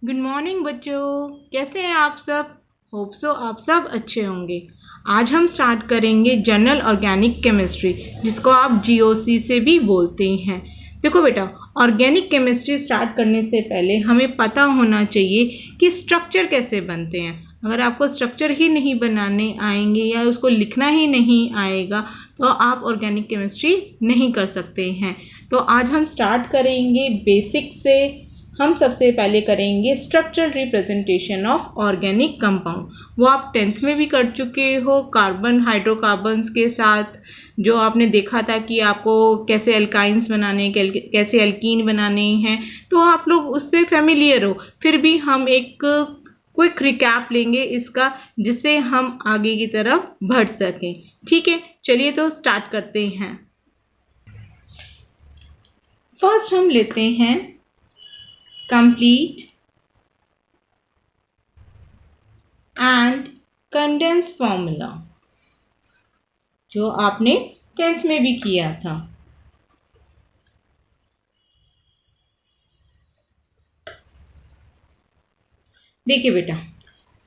Good morning बच्चों, कैसे हैं आप सब। होप सो आप सब अच्छे होंगे। आज हम स्टार्ट करेंगे जनरल ऑर्गेनिक केमिस्ट्री, जिसको आप जीओसी से भी बोलते हैं। देखो बेटा, ऑर्गेनिक केमिस्ट्री स्टार्ट करने से पहले हमें पता होना चाहिए कि स्ट्रक्चर कैसे बनते हैं। अगर आपको स्ट्रक्चर ही नहीं बनाने आएंगे या उसको लिखना ही नहीं आएगा तो आप ऑर्गेनिक केमिस्ट्री नहीं कर सकते हैं। तो आज हम स्टार्ट करेंगे बेसिक से। हम सबसे पहले करेंगे structural representation of organic compound. वो आप 10th में भी कर चुके हो, कार्बन हाइड्रोकार्बन्स के साथ, जो आपने देखा था कि आपको कैसे एल्काइंस बनाने, कैसे एल्कीन बनाने हैं, तो आप लोग उससे फेमिलियर हो। फिर भी हम एक क्विक रिकैप लेंगे इसका, जिससे हम आगे की तरफ बढ़ सकें। ठीक है, चलिए तो स्टार्ट करते हैं। फर्स्ट हम लेते हैं complete and condensed formula, जो आपने 10th में भी किया था। देखिए बेटा,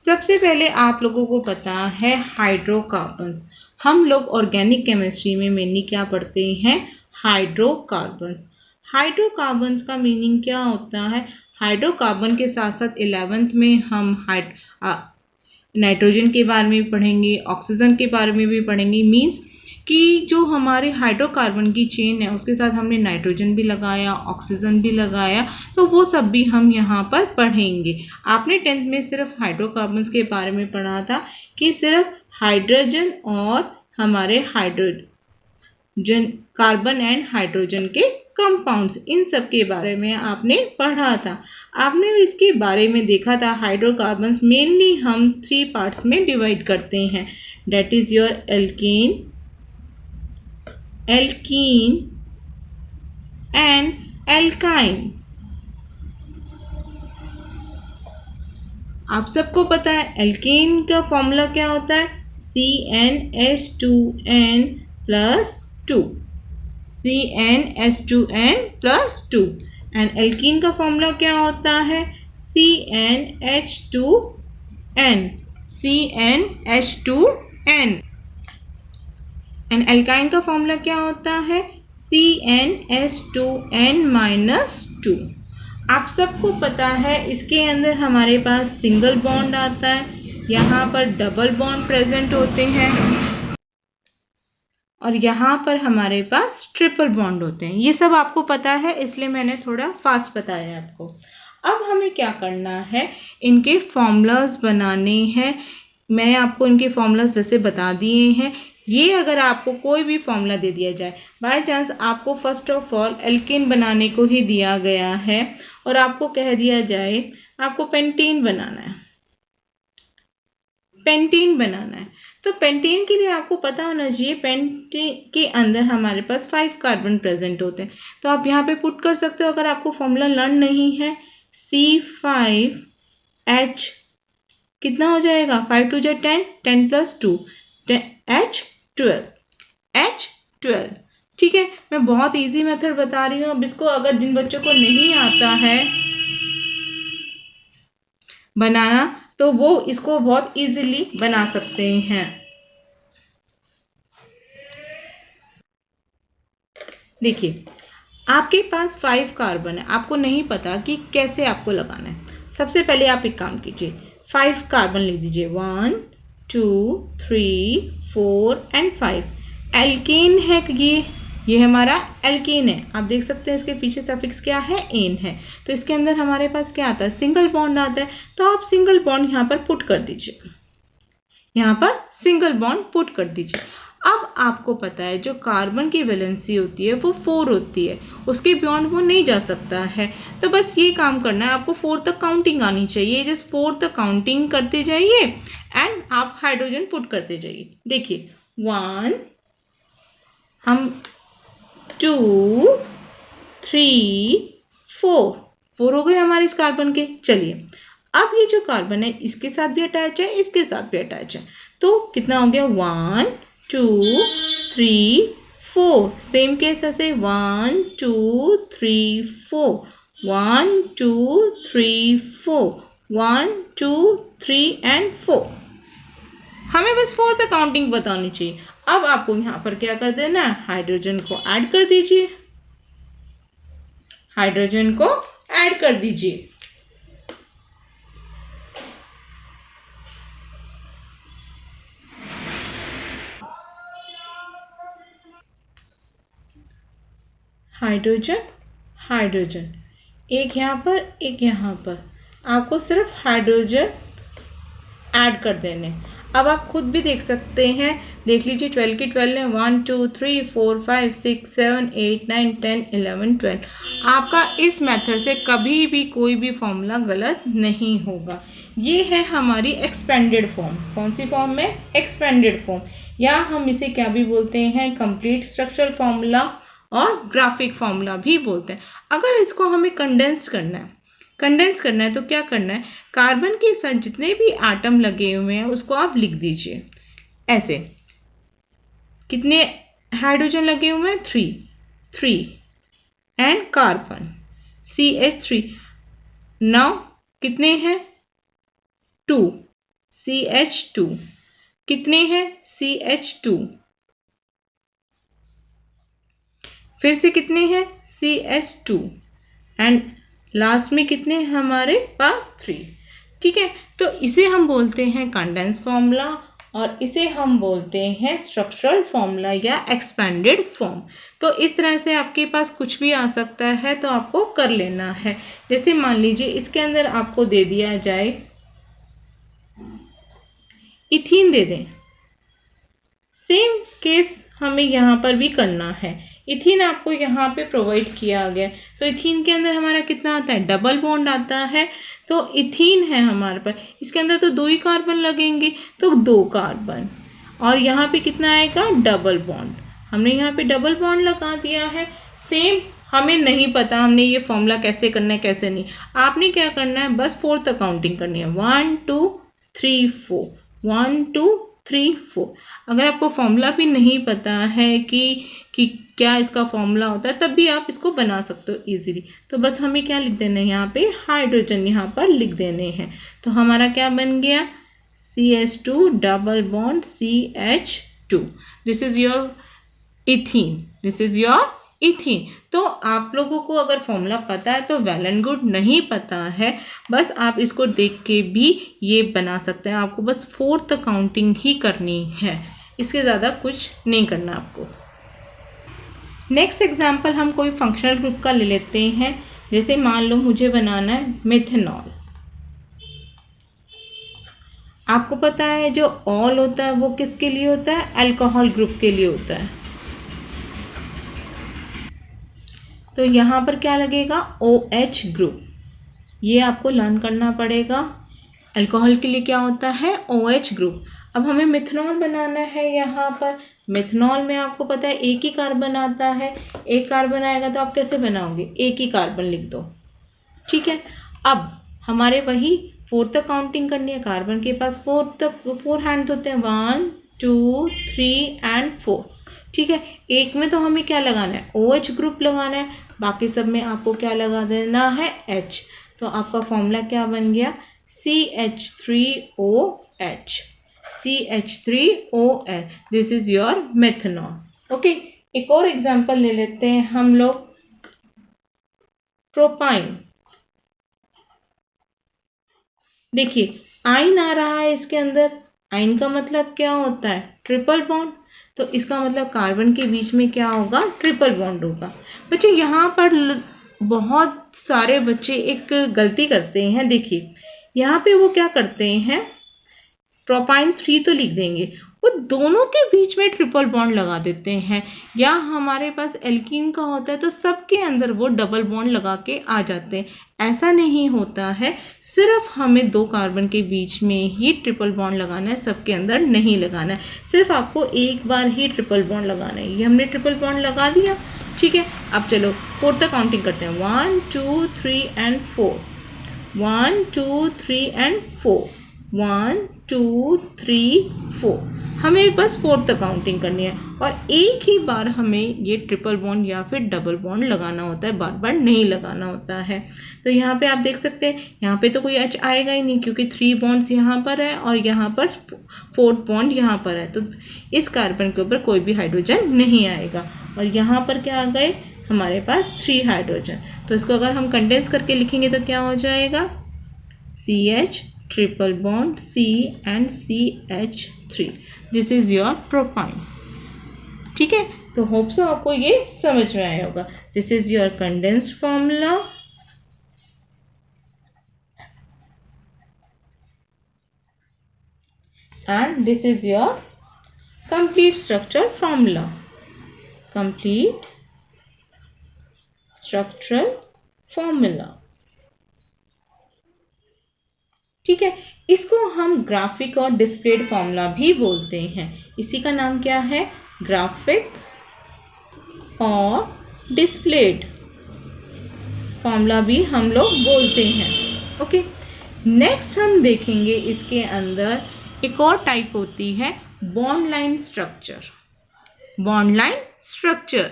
सबसे पहले आप लोगों को पता है हाइड्रोकार्बन्स। हम लोग ऑर्गेनिक केमिस्ट्री में मेनली क्या पढ़ते हैं? हाइड्रोकार्बन्स। हाइड्रोकार्बन्स का मीनिंग क्या होता है? हाइड्रोकार्बन के साथ साथ 11th में हम नाइट्रोजन के बारे में पढ़ेंगे, ऑक्सीजन के बारे में भी पढ़ेंगे। मीन्स कि जो हमारे हाइड्रोकार्बन की चेन है उसके साथ हमने नाइट्रोजन भी लगाया, ऑक्सीजन भी लगाया, तो वो सब भी हम यहाँ पर पढ़ेंगे। आपने 10th में सिर्फ हाइड्रोकार्बन्स के बारे में पढ़ा था कि सिर्फ हाइड्रोजन और हमारे हाइड्रोजन, कार्बन एंड हाइड्रोजन के कंपाउंड्स, इन सब के बारे में आपने पढ़ा था। आपने इसके बारे में देखा था हाइड्रोकार्बन्स मेनली हम 3 पार्ट्स में डिवाइड करते हैं। That is your alkane, alkene and alkyne. आप सबको पता है एल्केन का फॉर्मूला क्या होता है? CnH2n+2, CnH2n+2। एंड एल्कीन का फॉर्मूला क्या होता है? CnH2n, CnH2n। एंड एल्काइन का फॉर्मूला क्या होता है? CnH2n-2। आप सबको पता है इसके अंदर हमारे पास सिंगल बॉन्ड आता है, यहाँ पर डबल बॉन्ड प्रेजेंट होते हैं और यहाँ पर हमारे पास ट्रिपल बॉन्ड होते हैं। ये सब आपको पता है, इसलिए मैंने थोड़ा फास्ट बताया आपको। अब हमें क्या करना है? इनके फॉर्मूलाज बनाने हैं। मैंने आपको इनके फॉर्मूलाज वैसे बता दिए हैं। ये अगर आपको कोई भी फॉर्मूला दे दिया जाए, बाय चांस आपको फर्स्ट ऑफ ऑल एल्केन बनाने को ही दिया गया है और आपको कह दिया जाए आपको पेंटीन बनाना है, पेंटीन बनाना है, तो पेंटीन के लिए आपको पता होना चाहिए पेंटीन के अंदर हमारे पास 5 कार्बन प्रेजेंट होते हैं। तो आप यहाँ पे पुट कर सकते हो, अगर आपको फॉर्मूला लर्न नहीं है। C5H कितना हो जाएगा? 5 2 जा 10, 10+2 H12, H12। ठीक है, मैं बहुत इजी मेथड बता रही हूँ। अब इसको अगर जिन बच्चों को नहीं आता है बनाना, तो वो इसको बहुत इजीली बना सकते हैं। देखिए, आपके पास 5 कार्बन है, आपको नहीं पता कि कैसे आपको लगाना है। सबसे पहले आप एक काम कीजिए, 5 कार्बन लिख दीजिए, 1 2 3 4 एंड 5। एल्केन है ये हमारा एल्केन है। आप देख सकते हैं इसके पीछे सफिक्स क्या है? एन है। तो इसके अंदर हमारे पास क्या आता है? सिंगल बॉन्ड आता है। तो आप सिंगल बॉन्ड यहाँ पर पुट कर दीजिए, यहाँ पर सिंगल बॉन्ड पुट कर दीजिए। अब आपको पता है जो कार्बन की वैलेंसी होती है वो 4 होती है, उसके बियॉन्ड वो नहीं जा सकता है। तो बस ये काम करना है, आपको 4 तक काउंटिंग आनी चाहिए। जस्ट 4 तक काउंटिंग करते जाइए एंड आप हाइड्रोजन पुट करते जाइए। देखिए 1, हम 2 3 4 हो गए हमारे इस कार्बन के। चलिए, अब ये जो कार्बन है इसके साथ भी अटैच है, इसके साथ भी अटैच है, तो कितना हो गया? 1 2 3 4। सेम केस ऐसे 1 2 3 4 1 2 3 4 1 2 3 and 4। हमें बस 4 तक काउंटिंग बतानी चाहिए। अब आपको यहाँ पर क्या कर देना है, हाइड्रोजन को ऐड कर दीजिए, हाइड्रोजन को ऐड कर दीजिए। हाइड्रोजन हाइड्रोजन, एक यहाँ पर एक यहाँ पर, आपको सिर्फ हाइड्रोजन ऐड कर देने। अब आप खुद भी देख सकते हैं, देख लीजिए 12 की 12 है, 1 2 3 4 5 6 7 8 9 10 11 12। आपका इस मेथड से कभी भी कोई भी फॉर्मूला गलत नहीं होगा। ये है हमारी एक्सपेंडेड फॉर्म। कौन सी फॉर्म में, एक्सपेंडेड फॉर्म, या हम इसे क्या भी बोलते हैं, कंप्लीट स्ट्रक्चरल फॉर्मूला और ग्राफिक फॉर्मूला भी बोलते हैं। अगर इसको हमें कंडेंस करना है तो क्या करना है, कार्बन के साथ जितने भी एटम लगे हुए हैं उसको आप लिख दीजिए ऐसे। कितने हाइड्रोजन लगे हुए हैं, 3 एंड कार्बन CH3। नाउ कितने हैं, 2 CH2, कितने हैं, CH2, फिर से कितने हैं, CH2, एंड लास्ट में कितने हैं हमारे पास, 3। ठीक है, तो इसे हम बोलते हैं कंडेंस फॉर्मूला और इसे हम बोलते हैं स्ट्रक्चरल फॉर्मूला या एक्सपेंडेड फॉर्म। तो इस तरह से आपके पास कुछ भी आ सकता है तो आपको कर लेना है। जैसे मान लीजिए इसके अंदर आपको दे दिया जाए, इथीन दे दें, सेम केस हमें यहाँ पर भी करना है। इथीन आपको यहाँ पे प्रोवाइड किया गया, तो इथीन के अंदर हमारा कितना आता है, डबल बॉन्ड आता है। तो इथीन है हमारे पास, इसके अंदर तो 2 ही कार्बन लगेंगे, तो 2 कार्बन, और यहाँ पे कितना आएगा, डबल बॉन्ड। हमने यहाँ पे डबल बॉन्ड लगा दिया है। सेम हमें नहीं पता हमने ये फॉर्मूला कैसे करना है कैसे नहीं, आपने क्या करना है, बस 4 तक काउंटिंग करनी है, 1 2 3 4 1 2 3 4। अगर आपको फॉर्मूला भी नहीं पता है कि क्या इसका फॉर्मूला होता है, तब भी आप इसको बना सकते हो इजीली। तो बस हमें क्या लिख देना है, यहाँ पे हाइड्रोजन यहाँ पर लिख देने हैं। तो हमारा क्या बन गया, CH2 double bond CH2, this is your ethene, this is your ethene. तो आप लोगों को अगर फॉर्मूला पता है तो वेल एंड गुड, नहीं पता है बस आप इसको देख के भी ये बना सकते हैं। आपको बस 4 तक काउंटिंग ही करनी है, इसके ज़्यादा कुछ नहीं करना आपको। नेक्स्ट एग्जाम्पल हम कोई फंक्शनल ग्रुप का ले लेते हैं। जैसे मान लो मुझे बनाना है मेथनॉल। आपको पता है जो ऑल होता है वो किसके लिए होता है, अल्कोहल ग्रुप के लिए होता है। तो यहाँ पर क्या लगेगा, OH ग्रुप, ये आपको लर्न करना पड़ेगा। अल्कोहल के लिए क्या होता है, OH ग्रुप। अब हमें मिथनॉल बनाना है। यहाँ पर मिथनॉल में आपको पता है एक ही कार्बन आता है, एक कार्बन आएगा तो आप कैसे बनाओगे, एक ही कार्बन लिख दो। ठीक है, अब हमारे वही 4 तक काउंटिंग करनी है। कार्बन के पास 4 हैंड्स होते हैं, 1 2 3 एंड 4। ठीक है, एक में तो हमें क्या लगाना है, OH ग्रुप लगाना है, बाकी सब में आपको क्या लगा देना है, H। तो आपका फॉर्मूला क्या बन गया, CH3OH, CH3OH, this is your methanol. Okay, एक और एग्जांपल ले लेते हैं हम लोग, प्रोपाइन। देखिए आइन आ रहा है इसके अंदर, आइन का मतलब क्या होता है, ट्रिपल बॉन्ड। तो इसका मतलब कार्बन के बीच में क्या होगा, ट्रिपल बॉन्ड होगा। बच्चे यहाँ पर बहुत सारे बच्चे एक गलती करते हैं। देखिए यहाँ पे वो क्या करते हैं, प्रोपाइन 3 तो लिख देंगे, वो दोनों के बीच में ट्रिपल बॉन्ड लगा देते हैं। या हमारे पास एल्कीन का होता है तो सबके अंदर वो डबल बॉन्ड लगा के आ जाते हैं। ऐसा नहीं होता है, सिर्फ हमें 2 कार्बन के बीच में ही ट्रिपल बॉन्ड लगाना है, सबके अंदर नहीं लगाना है। सिर्फ आपको एक बार ही ट्रिपल बॉन्ड लगाना है। ये हमने ट्रिपल बॉन्ड लगा दिया। ठीक है, अब चलो 4 तक काउंटिंग करते हैं, 1 2 3 एंड 4, 1 2 3 एंड 4, 1 2 3 4। हमें बस फोर्थ तक काउंटिंग करनी है और एक ही बार हमें ये ट्रिपल बॉन्ड या फिर डबल बॉन्ड लगाना होता है, बार बार नहीं लगाना होता है। तो यहाँ पे आप देख सकते हैं, यहाँ पे तो कोई H आएगा ही नहीं क्योंकि 3 बॉन्ड्स यहाँ पर है और यहाँ पर 4th बॉन्ड यहाँ पर है, तो इस कार्बन के ऊपर कोई भी हाइड्रोजन नहीं आएगा। और यहाँ पर क्या आ गए हमारे पास 3 हाइड्रोजन। तो इसको अगर हम कंडेंस करके लिखेंगे तो क्या हो जाएगा, CH triple bond C and CH3, this is your propyne. ठीक है, तो होप सो आपको ये समझ में आया होगा। This is your condensed formula and this is your complete structural formula, complete structural formula। ठीक है, इसको हम ग्राफिक और डिस्प्लेड फॉर्मूला भी बोलते हैं। इसी का नाम क्या है, ग्राफिक और डिस्प्लेड फॉर्मूला भी हम लोग बोलते हैं। ओके, नेक्स्ट हम देखेंगे इसके अंदर एक और टाइप होती है bond line structure. Bond line structure,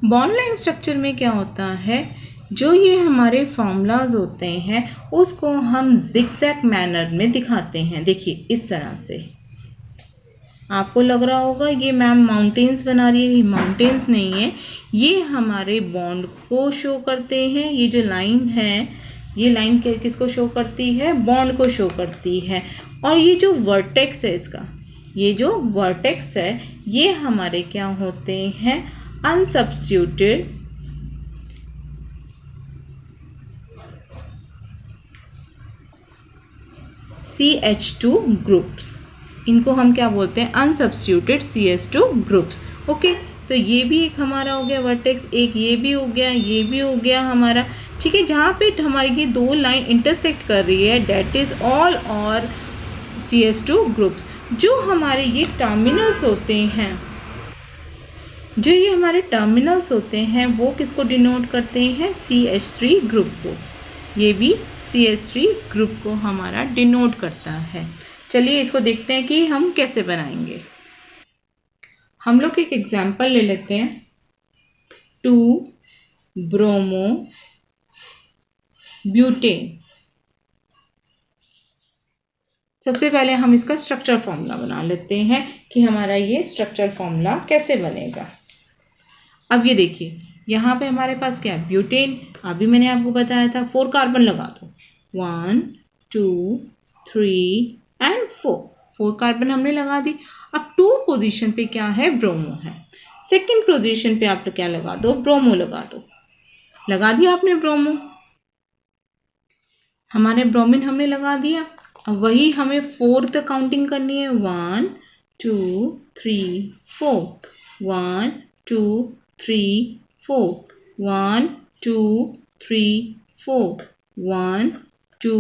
bond line structure में क्या होता है, जो ये हमारे फॉर्मूलाज होते हैं उसको हम जिगजैग मैनर में दिखाते हैं। देखिए इस तरह से, आपको लग रहा होगा ये मैम माउंटेन्स बना रही है, ये माउंटेन्स नहीं है, ये हमारे बॉन्ड को शो करते हैं। ये जो लाइन है, ये लाइन किसको शो करती है, बॉन्ड को शो करती है। और ये जो वर्टेक्स है इसका, ये जो वर्टेक्स है ये हमारे क्या होते हैं, अनसब्स्टिट्यूटेड CH2 ग्रुप्स, इनको हम क्या बोलते हैं, अनसब्स्टिट्यूटेड CH2 ग्रुप्स। ओके, तो ये भी एक हमारा हो गया वर्टेक्स, एक ये भी हो गया, ये भी हो गया हमारा। ठीक है, जहाँ पे हमारी ये 2 लाइन इंटरसेक्ट कर रही है डेट इज ऑल और CH2 ग्रुप्स। जो हमारे ये टर्मिनल्स होते हैं, जो ये हमारे टर्मिनल्स होते हैं वो किसको डिनोट करते हैं, CH3 ग्रुप को। ये भी CH3 ग्रुप को हमारा डिनोट करता है। चलिए इसको देखते हैं कि हम कैसे बनाएंगे। हम लोग एक एग्जाम्पल ले लेते हैं, 2 ब्रोमो ब्यूटेन। सबसे पहले हम इसका स्ट्रक्चर फॉर्मूला बना लेते हैं कि हमारा ये स्ट्रक्चर फॉर्मूला कैसे बनेगा। अब ये देखिए यहाँ पे हमारे पास क्या है, ब्यूटेन। अभी मैंने आपको बताया था 4 कार्बन लगा दो, 1 2 3 एंड 4 कार्बन हमने लगा दी। अब 2 पोजीशन पे क्या है, ब्रोमो है। सेकंड पोजीशन पे आप क्या लगा दो, ब्रोमो लगा दो। लगा दिया आपने ब्रोमो, हमारे ब्रोमीन हमने लगा दिया। अब वही हमें 4 तक काउंटिंग करनी है, 1 2 3 4, 1 2 3 4, 1 2 3 4, 1 2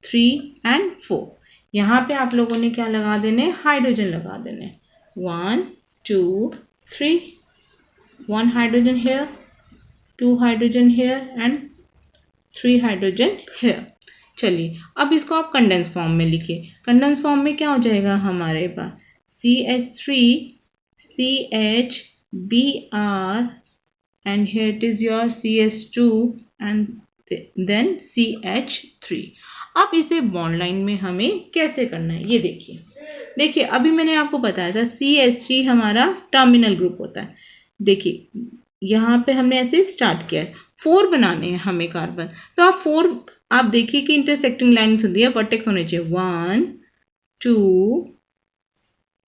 3 एंड 4। यहाँ पे आप लोगों ने क्या लगा देने, हाइड्रोजन लगा देने, 1 2 3, 1 hydrogen here, 2 hydrogen here and 3 hydrogen here. चलिए अब इसको आप कंडेंस फॉर्म में लिखिए। कंडेंस फॉर्म में क्या हो जाएगा हमारे पास, CH3 CH Br and here it is your CH2 and then CH3। अब इसे बॉन्ड लाइन में हमें कैसे करना है ये देखिए अभी मैंने आपको बताया था CH3 हमारा टर्मिनल ग्रुप होता है। देखिए यहाँ पे हमने ऐसे स्टार्ट किया है, 4 बनाने हैं हमें कार्बन। तो आप 4 आप देखिए कि इंटरसेक्टिंग लाइन होती है, वर्टेक्स होने चाहिए, 1 2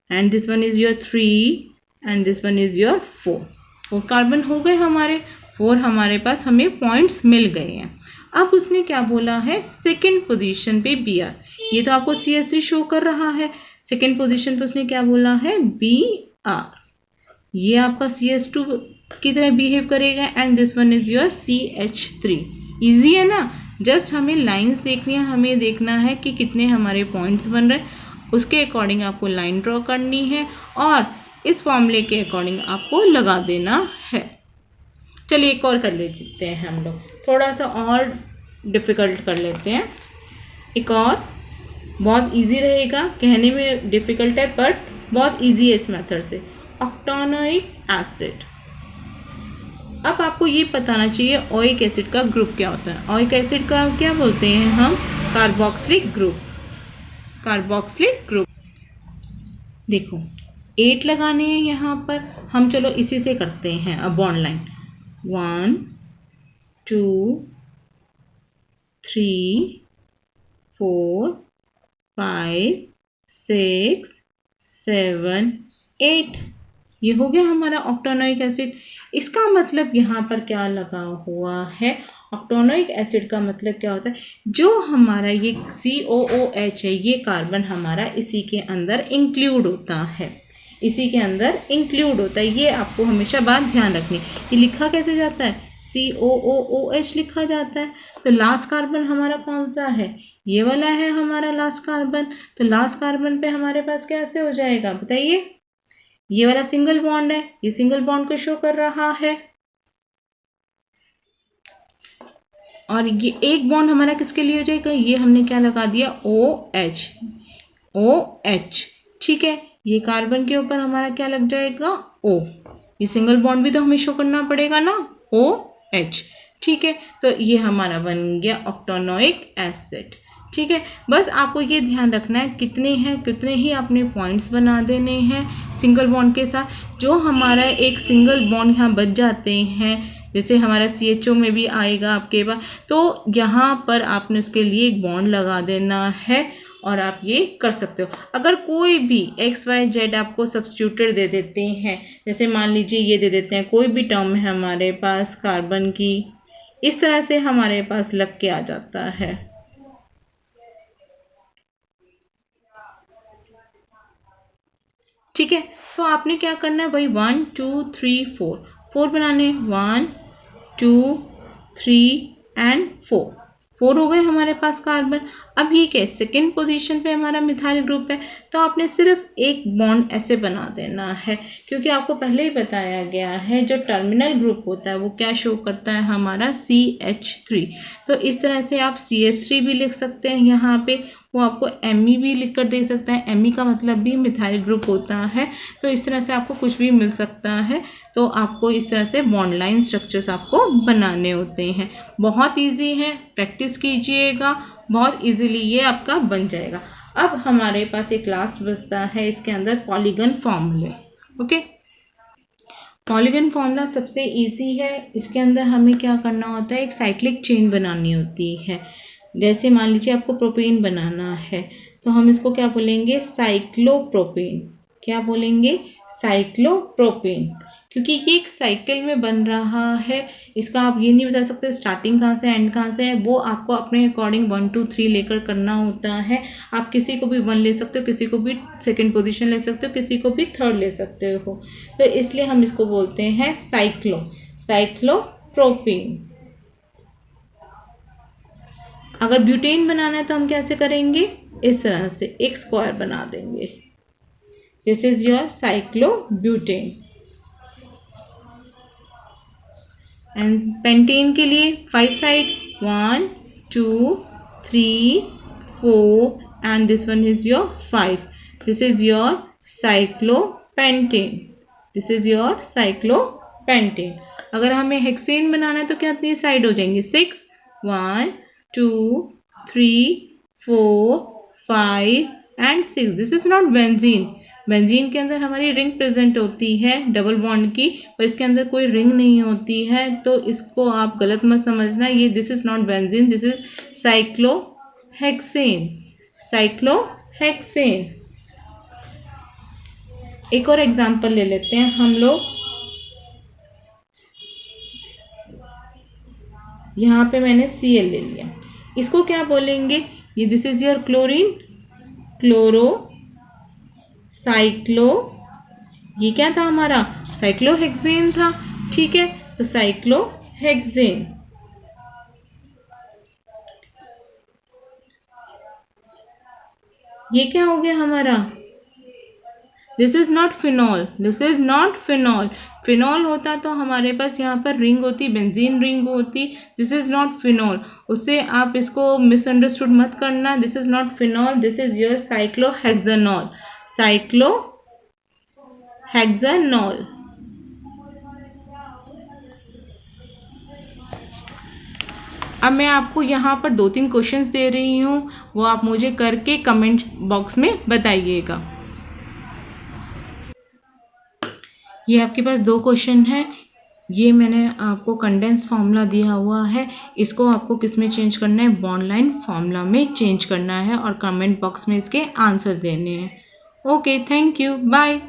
and this one is your 3 and this one is your 4 carbon हो गए हमारे 4। हमारे पास हमें पॉइंट्स मिल गए हैं। अब उसने क्या बोला है, सेकंड पोजीशन पे Br, ये तो आपको CH3 शो कर रहा है। सेकंड पोजीशन पे उसने क्या बोला है, Br, ये आपका CH2 की तरह बिहेव करेगा and this one is your CH3। Easy है ना, जस्ट हमें लाइंस देखनी है, हमें देखना है कि कितने हमारे पॉइंट्स बन रहे हैं, उसके अकॉर्डिंग आपको लाइन ड्रॉ करनी है और इस फॉर्मूले के अकॉर्डिंग आपको लगा देना है। चलिए एक और कर लेते हैं हम लोग, थोड़ा सा और डिफिकल्ट कर लेते हैं। एक और बहुत इजी रहेगा, कहने में डिफिकल्ट है बट बहुत इजी है इस मेथड से। ऑक्टेनोइक एसिड। अब आपको ये बताना चाहिए ओइक एसिड का ग्रुप क्या होता है। ओइक एसिड का क्या बोलते हैं हम? Carboxylic group. Carboxylic group. देखो 8 लगाने हैं यहाँ पर हम, चलो इसी से करते हैं अब बॉन्ड लाइन। 1 2 3 4 5 6 7 8। ये हो गया हमारा ऑक्टेनोइक एसिड। इसका मतलब यहाँ पर क्या लगा हुआ है? ऑक्टेनोइक एसिड का मतलब क्या होता है? जो हमारा ये COOH है, ये कार्बन हमारा इसी के अंदर इंक्लूड होता है, इसी के अंदर इंक्लूड होता है। ये आपको हमेशा बात ध्यान रखनी। ये लिखा कैसे जाता है? COOH लिखा जाता है। तो लास्ट कार्बन हमारा कौन सा है? ये वाला है हमारा लास्ट कार्बन। तो लास्ट कार्बन पे हमारे पास कैसे हो जाएगा बताइए? ये वाला सिंगल बॉन्ड है, ये सिंगल बॉन्ड को शो कर रहा है। और ये एक बॉन्ड हमारा किसके लिए हो जाएगा? ये हमने क्या लगा दिया? OH। OH ठीक है। ये कार्बन के ऊपर हमारा क्या लग जाएगा? O। ये सिंगल बॉन्ड भी तो हमें शो करना पड़ेगा ना, OH ठीक है। तो ये हमारा बन गया ऑक्टेनोइक एसिड। ठीक है, बस आपको ये ध्यान रखना है कितने हैं, कितने ही अपने पॉइंट्स बना देने हैं सिंगल बॉन्ड के साथ। जो हमारा एक सिंगल बॉन्ड यहाँ बच जाते हैं, जैसे हमारा CHO में भी आएगा आपके पास, तो यहाँ पर आपने उसके लिए एक बॉन्ड लगा देना है और आप ये कर सकते हो। अगर कोई भी XYZ आपको सब्स्टिट्यूटेड दे देते हैं, जैसे मान लीजिए ये दे देते हैं, कोई भी टर्म है हमारे पास कार्बन की, इस तरह से हमारे पास लग के आ जाता है। ठीक है, तो आपने क्या करना है भाई? 1 2 3 4 बनाने, 1 2 3 एंड 4 हो गए हमारे पास कार्बन। अब ये क्या, सेकेंड पोजीशन पे हमारा मिथाइल ग्रुप है, तो आपने सिर्फ एक बॉन्ड ऐसे बना देना है, क्योंकि आपको पहले ही बताया गया है जो टर्मिनल ग्रुप होता है वो क्या शो करता है? हमारा CH3। तो इस तरह से आप CH3 भी लिख सकते हैं यहाँ पे, वो आपको Me भी लिख कर दे सकता है। Me का मतलब भी मिथाइल ग्रुप होता है। तो इस तरह से आपको कुछ भी मिल सकता है। तो आपको इस तरह से बॉन्ड लाइन स्ट्रक्चर्स आपको बनाने होते हैं। बहुत इजी है, प्रैक्टिस कीजिएगा, बहुत इजीली ये आपका बन जाएगा। अब हमारे पास एक लास्ट बचता है, इसके अंदर पॉलीगन फॉर्मूले। ओके, पॉलीगन फॉर्मूला सबसे इजी है। इसके अंदर हमें क्या करना होता है? एक साइक्लिक चेन बनानी होती है। जैसे मान लीजिए आपको प्रोपेन बनाना है, तो हम इसको क्या बोलेंगे? साइक्लोप्रोपेन। क्या बोलेंगे? साइक्लोप्रोपेन। क्योंकि ये एक साइकिल में बन रहा है, इसका आप ये नहीं बता सकते स्टार्टिंग कहाँ से एंड कहाँ से है। वो आपको अपने अकॉर्डिंग 1 2 3 लेकर करना होता है। आप किसी को भी 1 ले सकते हो, किसी को भी सेकंड पोजीशन ले सकते हो, किसी को भी थर्ड ले सकते हो। तो इसलिए हम इसको बोलते हैं साइक्लोप्रोपेन। अगर ब्यूटेन बनाना है तो हम कैसे करेंगे? इस तरह से एक स्क्वायर बना देंगे। This is your cyclobutane. And pentane के लिए 5 side, 1 2 3 4 and this one is your 5। This is your cyclopentane. This is your cyclopentane. अगर हमें हेक्सेन बनाना है तो कितनी साइड हो जाएंगी? 6, 1 2 3 4 5 and 6। This is not benzene. Benzene के अंदर हमारी रिंग प्रेजेंट होती है डबल बॉन्ड की, पर इसके अंदर कोई रिंग नहीं होती है, तो इसको आप गलत मत समझना। ये this is not benzene, this is cyclohexane. Cyclohexane. एक और एग्जांपल ले लेते हैं हम लोग। यहाँ पे मैंने Cl ले लिया, इसको क्या बोलेंगे? ये this is your chlorine, chloro cyclo, ये क्या था हमारा? साइक्लोहेक्सेन था। ठीक है, तो साइक्लोहेक्सेन। ये क्या हो गया हमारा? This is not phenol, this is not phenol. Phenol होता तो हमारे पास यहाँ पर रिंग होती, बेंजीन रिंग होती। दिस इज नॉट फिनॉल, उससे आप इसको मिसअंडरस्टूड मत करना। This is not phenol, this is your cyclohexanol, cyclohexanol. अब मैं आपको यहाँ पर 2-3 क्वेश्चंस दे रही हूँ, वो आप मुझे करके कमेंट बॉक्स में बताइएगा। ये आपके पास 2 क्वेश्चन है। ये मैंने आपको कंडेंस फार्मूला दिया हुआ है, इसको आपको किस में चेंज करना है, बॉन्ड लाइन फार्मूला में चेंज करना है और कमेंट बॉक्स में इसके आंसर देने हैं। Okay, thank you, bye.